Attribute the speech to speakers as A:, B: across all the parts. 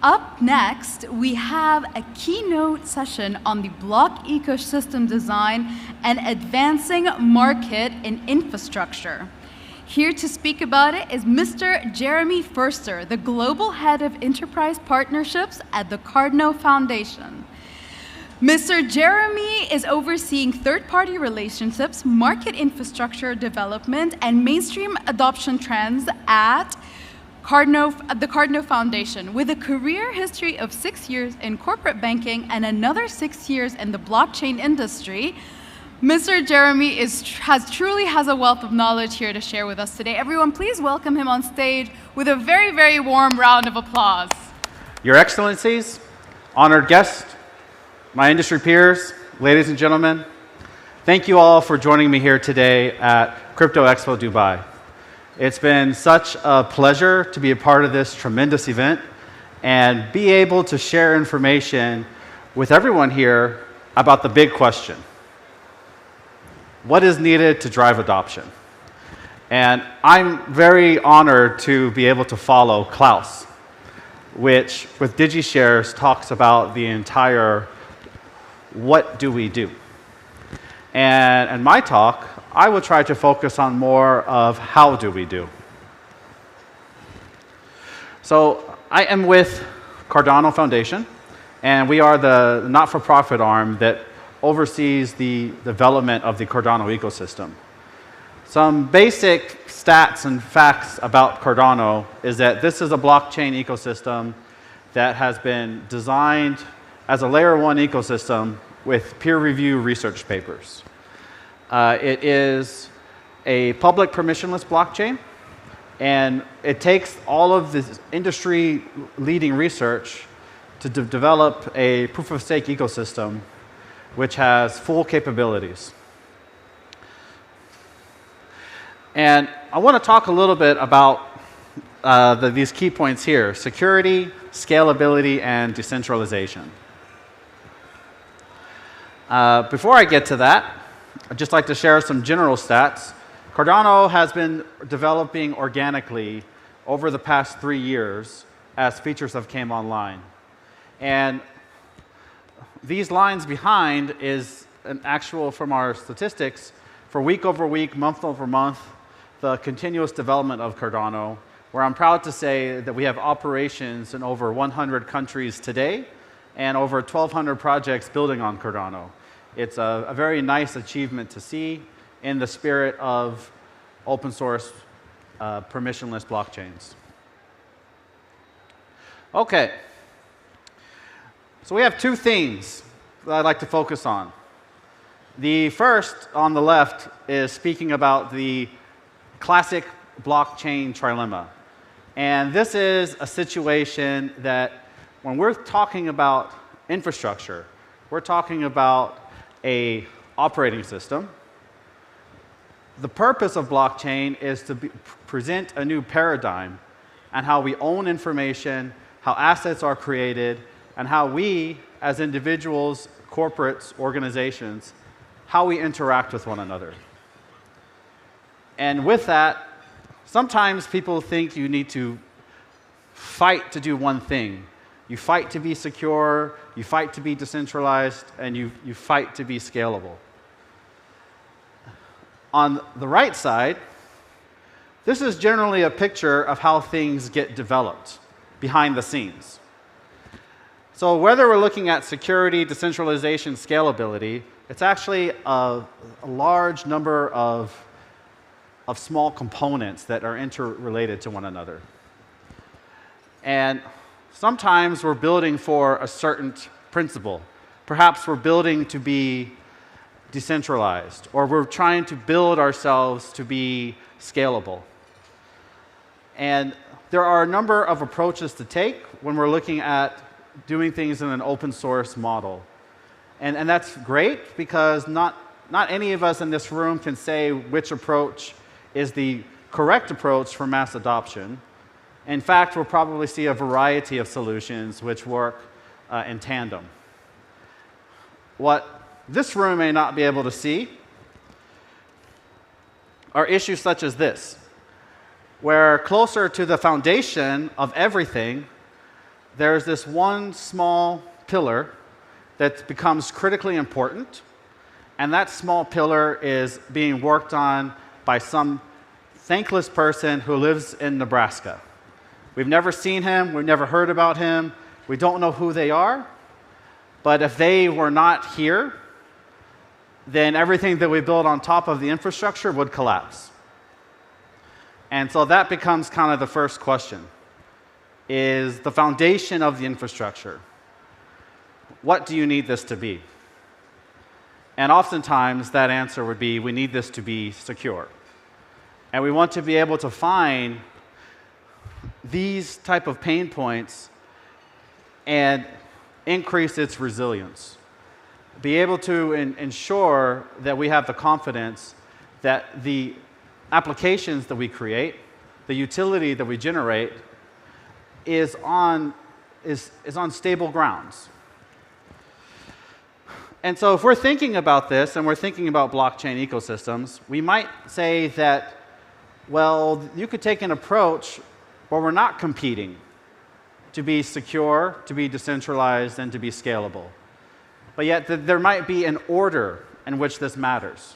A: Up next, we have a keynote session on the block ecosystem design and advancing market in infrastructure. Here to speak about it is Mr. Jeremy Furster, the Global Head of Enterprise Partnerships at the Cardano Foundation. Mr. Jeremy is overseeing third-party relationships, market infrastructure development, and mainstream adoption trends at the Cardano Foundation. With a career history of 6 years in corporate banking and another 6 years in the blockchain industry, Mr. Jeremy truly has a wealth of knowledge here to share with us today. Everyone, please welcome him on stage with a very, very warm round of applause.
B: Your Excellencies, honored guests, my industry peers, ladies and gentlemen, thank you all for joining me here today at Crypto Expo Dubai. It's been such a pleasure to be a part of this tremendous event and be able to share information with everyone here about the big question. What is needed to drive adoption? And I'm very honored to be able to follow Klaus, which with DigiShares talks about the entire what do we do? And in my talk, I will try to focus on more of how do we do. So I am with Cardano Foundation, and we are the not-for-profit arm that oversees the development of the Cardano ecosystem. Some basic stats and facts about Cardano is that this is a blockchain ecosystem that has been designed as a layer 1 ecosystem with peer-review research papers. It is a public permissionless blockchain, and it takes all of this industry-leading research to develop a proof-of-stake ecosystem which has full capabilities. And I want to talk a little bit about these key points here: security, scalability, and decentralization. Before I get to that, I'd just like to share some general stats. Cardano has been developing organically over the past 3 years as features have come online. And these lines behind is an actual from our statistics for week over week, month over month, the continuous development of Cardano, where I'm proud to say that we have operations in over 100 countries today and over 1,200 projects building on Cardano. It's a very nice achievement to see in the spirit of open source permissionless blockchains. Okay. So we have two themes that I'd like to focus on. The first, on the left, is speaking about the classic blockchain trilemma. And this is a situation that when we're talking about infrastructure, we're talking about an operating system. The purpose of blockchain is to present a new paradigm on how we own information, how assets are created, and how we, as individuals, corporates, organizations, how we interact with one another. And with that, sometimes people think you need to fight to do one thing. You fight to be secure, you fight to be decentralized, and you fight to be scalable. On the right side, this is generally a picture of how things get developed behind the scenes. So whether we're looking at security, decentralization, scalability, it's actually a large number of small components that are interrelated to one another. And sometimes we're building for a certain principle. Perhaps we're building to be decentralized, or we're trying to build ourselves to be scalable. And there are a number of approaches to take when we're looking at doing things in an open source model. And that's great because not any of us in this room can say which approach is the correct approach for mass adoption. In fact, we'll probably see a variety of solutions which work in tandem. What this room may not be able to see are issues such as this, where closer to the foundation of everything, there's this one small pillar that becomes critically important, and that small pillar is being worked on by some thankless person who lives in Nebraska. We've never seen him, we've never heard about him, we don't know who they are, but if they were not here, then everything that we build on top of the infrastructure would collapse. And so that becomes kind of the first question, is the foundation of the infrastructure. What do you need this to be? And oftentimes that answer would be, we need this to be secure. And we want to be able to find these type of pain points and increase its resilience. Be able to ensure that we have the confidence that the applications that we create, the utility that we generate, is on stable grounds. And so if we're thinking about this and we're thinking about blockchain ecosystems, we might say that, well, you could take an approach where we're not competing to be secure, to be decentralized, and to be scalable. But yet there might be an order in which this matters.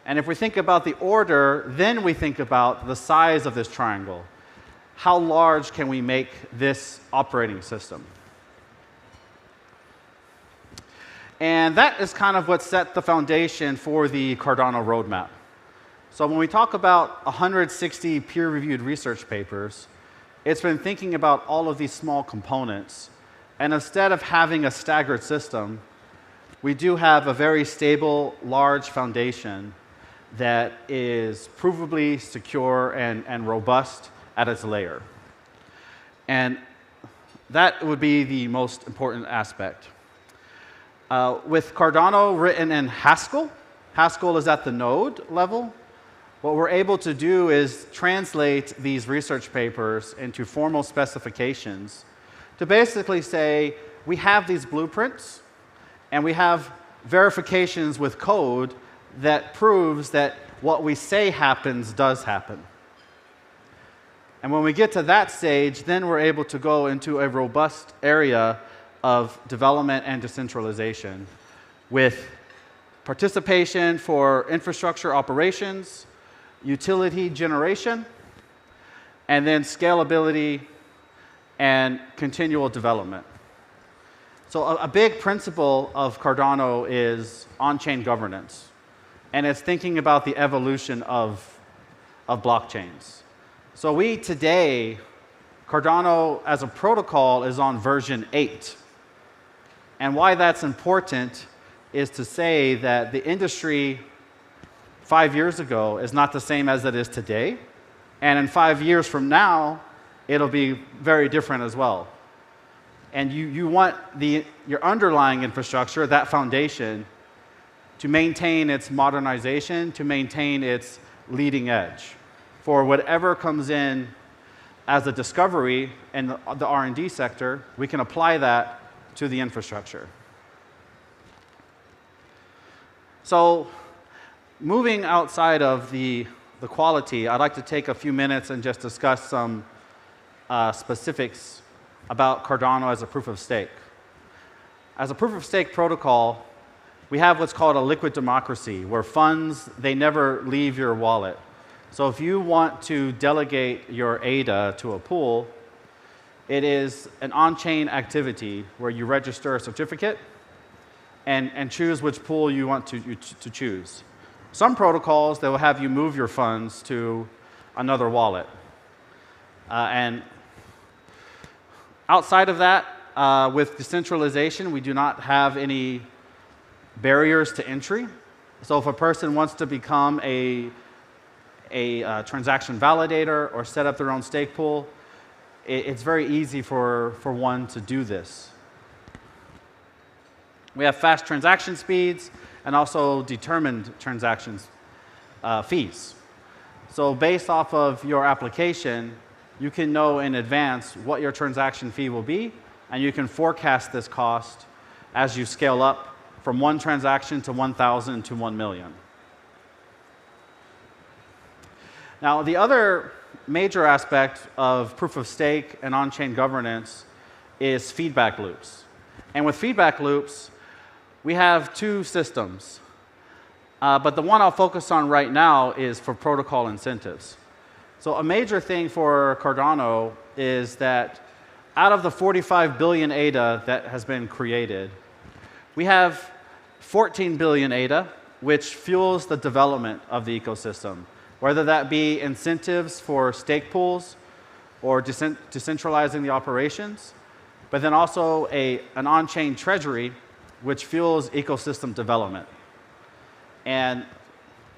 B: And if we think about the order, then we think about the size of this triangle. How large can we make this operating system? And that is kind of what set the foundation for the Cardano roadmap. So when we talk about 160 peer-reviewed research papers, it's been thinking about all of these small components. And instead of having a staggered system, we do have a very stable, large foundation that is provably secure and robust at its layer. And that would be the most important aspect. With Cardano written in Haskell, Haskell is at the node level. What we're able to do is translate these research papers into formal specifications to basically say, we have these blueprints, and we have verifications with code that proves that what we say happens does happen. And when we get to that stage, then we're able to go into a robust area of development and decentralization with participation for infrastructure operations, utility generation, and then scalability and continual development. So a big principle of Cardano is on-chain governance, and it's thinking about the evolution of blockchains. So we today, Cardano as a protocol is on version 8. And why that's important is to say that the industry 5 years ago is not the same as it is today. And in 5 years from now, it'll be very different as well. And you want your underlying infrastructure, that foundation, to maintain its modernization, to maintain its leading edge. For whatever comes in as a discovery in the R&D sector, we can apply that to the infrastructure. So moving outside of the quality, I'd like to take a few minutes and just discuss some specifics about Cardano as a proof of stake. As a proof of stake protocol, we have what's called a liquid democracy, where funds, they never leave your wallet. So if you want to delegate your ADA to a pool, it is an on-chain activity where you register a certificate and choose which pool you want to choose. Some protocols, they will have you move your funds to another wallet. And outside of that, with decentralization, we do not have any barriers to entry. So if a person wants to become a transaction validator or set up their own stake pool, it's very easy for one to do this. We have fast transaction speeds and also determined transactions fees. So based off of your application, you can know in advance what your transaction fee will be, and you can forecast this cost as you scale up from 1 transaction to 1,000 to 1 million. Now, the other major aspect of proof of stake and on-chain governance is feedback loops. And with feedback loops, we have two systems. But the one I'll focus on right now is for protocol incentives. So a major thing for Cardano is that out of the 45 billion ADA that has been created, we have 14 billion ADA, which fuels the development of the ecosystem, whether that be incentives for stake pools or decentralizing the operations, but then also an on-chain treasury, which fuels ecosystem development. And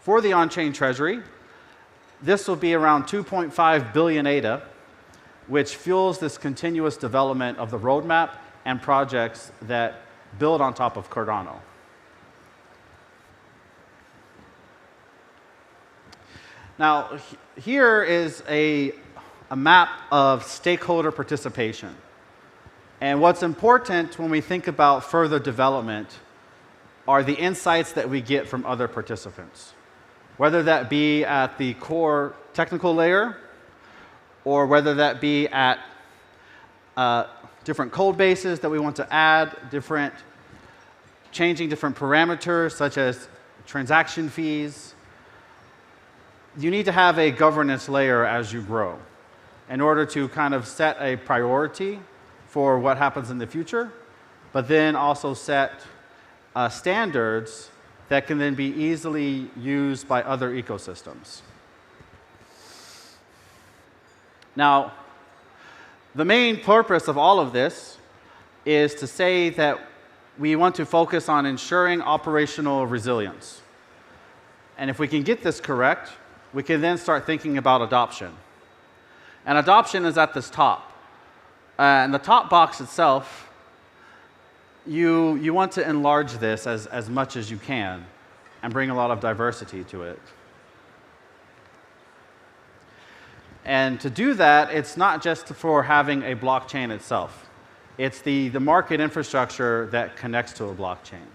B: for the on-chain treasury, this will be around 2.5 billion ADA, which fuels this continuous development of the roadmap and projects that build on top of Cardano. Now, here is a map of stakeholder participation. And what's important when we think about further development are the insights that we get from other participants, whether that be at the core technical layer or whether that be at different code bases that we want to add, changing different parameters such as transaction fees. You need to have a governance layer as you grow in order to kind of set a priority for what happens in the future, but then also set standards that can then be easily used by other ecosystems. Now, the main purpose of all of this is to say that we want to focus on ensuring operational resilience. And if we can get this correct, we can then start thinking about adoption. And adoption is at this top. And the top box itself, you want to enlarge this as much as you can and bring a lot of diversity to it. And to do that, it's not just for having a blockchain itself. It's the market infrastructure that connects to a blockchain.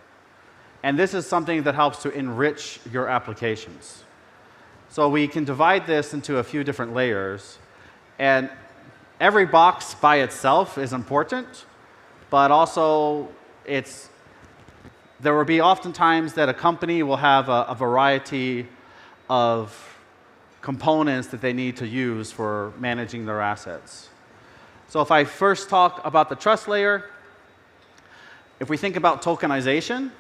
B: And this is something that helps to enrich your applications. So we can divide this into a few different layers. And every box by itself is important, but also there will be oftentimes that a company will have a variety of components that they need to use for managing their assets. So if I first talk about the trust layer, if we think about tokenization,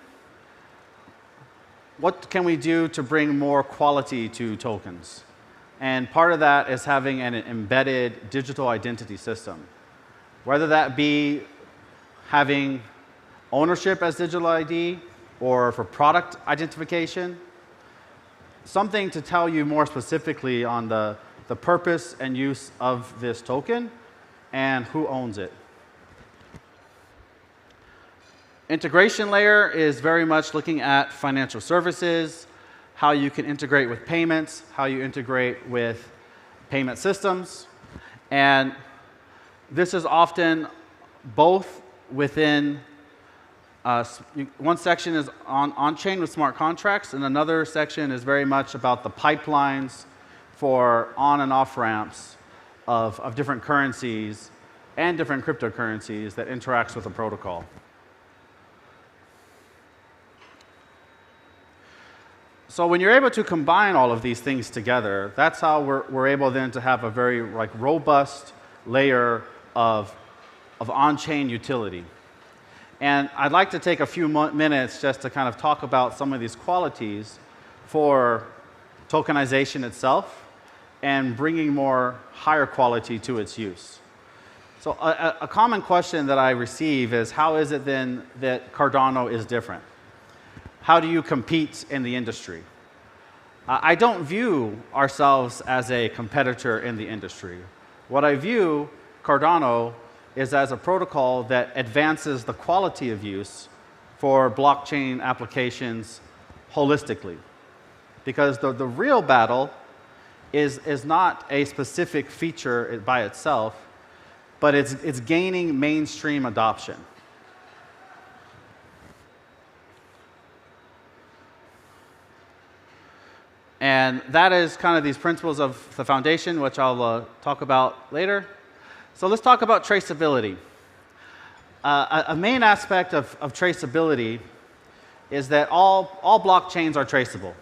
B: what can we do to bring more quality to tokens? And part of that is having an embedded digital identity system, whether that be having ownership as digital ID or for product identification, something to tell you more specifically on the purpose and use of this token and who owns it. Integration layer is very much looking at financial services, how you can integrate with payments, how you integrate with payment systems. And this is often both within one section is on-chain with smart contracts, and another section is very much about the pipelines for on and off ramps of different currencies and different cryptocurrencies that interacts with the protocol. So when you're able to combine all of these things together, that's how we're able then to have a very robust layer of on-chain utility. And I'd like to take a few minutes just to kind of talk about some of these qualities for tokenization itself and bringing more higher quality to its use. So a common question that I receive is, how is it then that Cardano is different? How do you compete in the industry? I don't view ourselves as a competitor in the industry. What I view Cardano is as a protocol that advances the quality of use for blockchain applications holistically. Because the real battle is not a specific feature by itself, but it's gaining mainstream adoption. And that is kind of these principles of the foundation, which I'll talk about later. So let's talk about traceability. A main aspect of traceability is that all blockchains are traceable.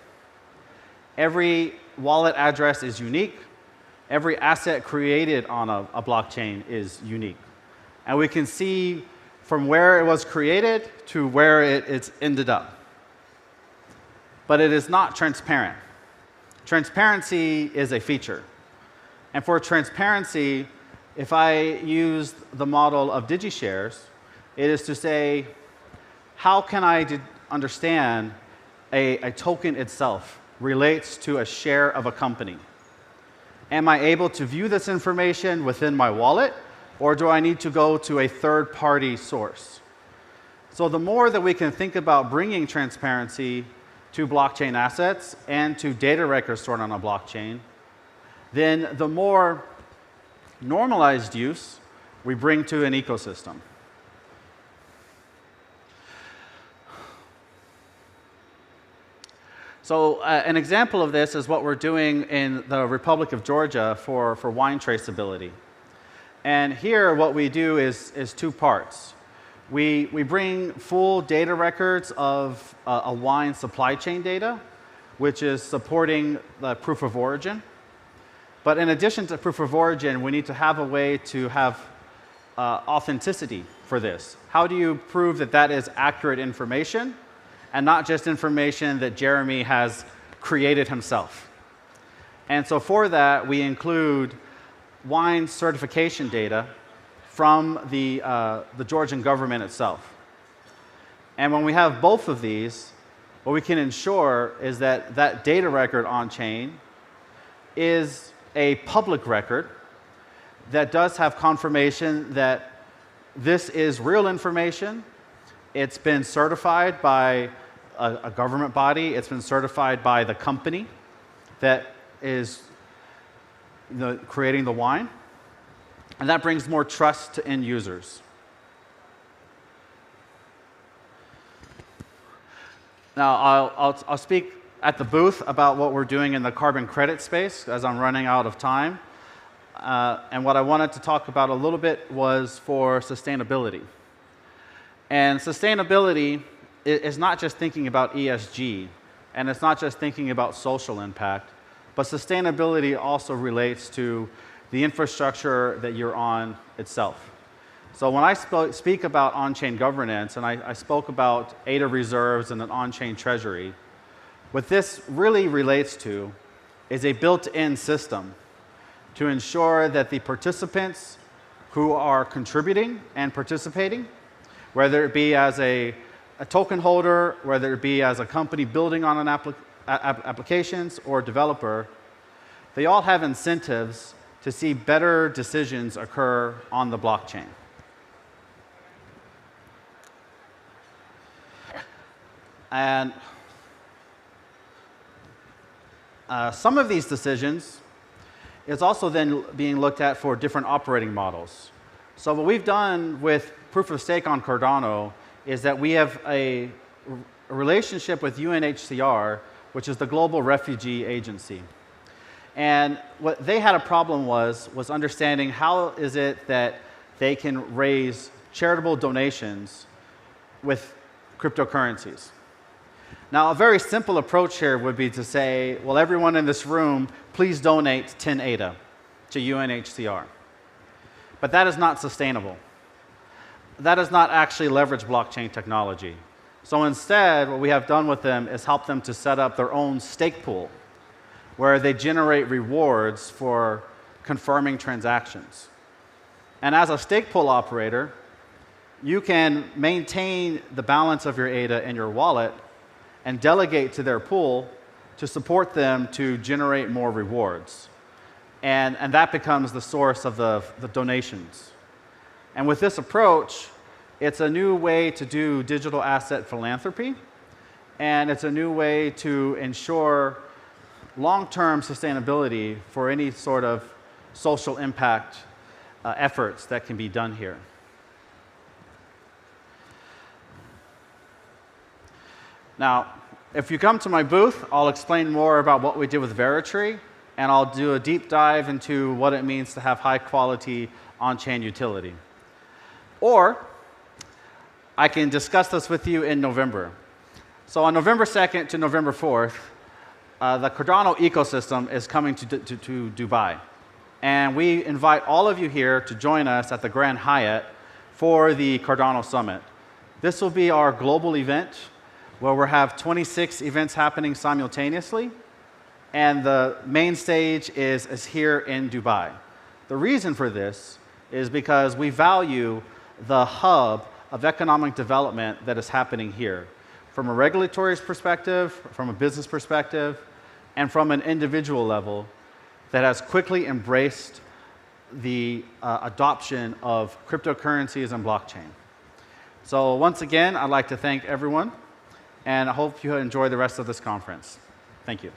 B: Every wallet address is unique. Every asset created on a blockchain is unique. And we can see from where it was created to where it's ended up. But it is not transparent. Transparency is a feature. And for transparency, if I use the model of DigiShares, it is to say, how can I understand a token itself relates to a share of a company? Am I able to view this information within my wallet, or do I need to go to a third-party source? So the more that we can think about bringing transparency to blockchain assets and to data records stored on a blockchain, then the more normalized use we bring to an ecosystem. So an example of this is what we're doing in the Republic of Georgia for wine traceability. And here what we do is two parts. We bring full data records of a wine supply chain data, which is supporting the proof of origin. But in addition to proof of origin, we need to have a way to have authenticity for this. How do you prove that that is accurate information and not just information that Jeremy has created himself? And so for that, we include wine certification data from the Georgian government itself. And when we have both of these, what we can ensure is that that data record on-chain is a public record that does have confirmation that this is real information. It's been certified by a government body. It's been certified by the company that is creating the wine. And that brings more trust to end users. Now, I'll speak at the booth about what we're doing in the carbon credit space as I'm running out of time. And what I wanted to talk about a little bit was for sustainability. And sustainability is not just thinking about ESG, and it's not just thinking about social impact, but sustainability also relates to the infrastructure that you're on itself. So when I speak about on-chain governance, and I spoke about ADA reserves and an on-chain treasury, what this really relates to is a built-in system to ensure that the participants who are contributing and participating, whether it be as a token holder, whether it be as a company building on an applications or developer, they all have incentives to see better decisions occur on the blockchain. And some of these decisions is also then being looked at for different operating models. So what we've done with proof of stake on Cardano is that we have a relationship with UNHCR, which is the Global Refugee Agency. And what they had a problem was understanding how is it that they can raise charitable donations with cryptocurrencies. Now, a very simple approach here would be to say, well, everyone in this room, please donate 10 ADA to UNHCR. But that is not sustainable. That does not actually leverage blockchain technology. So instead, what we have done with them is help them to set up their own stake pool, where they generate rewards for confirming transactions. And as a stake pool operator, you can maintain the balance of your ADA in your wallet and delegate to their pool to support them to generate more rewards. And that becomes the source of the donations. And with this approach, it's a new way to do digital asset philanthropy, and it's a new way to ensure long-term sustainability for any sort of social impact efforts that can be done here. Now, If you come to my booth, I'll explain more about what we did with Veritree, and I'll do a deep dive into what it means to have high-quality on-chain utility. Or I can discuss this with you in November. So on November 2nd to November 4th, the Cardano ecosystem is coming to Dubai. And we invite all of you here to join us at the Grand Hyatt for the Cardano Summit. This will be our global event where we'll have 26 events happening simultaneously. And the main stage is here in Dubai. The reason for this is because we value the hub of economic development that is happening here, from a regulatory perspective, from a business perspective, and from an individual level that has quickly embraced the adoption of cryptocurrencies and blockchain. So once again, I'd like to thank everyone, and I hope you enjoy the rest of this conference. Thank you.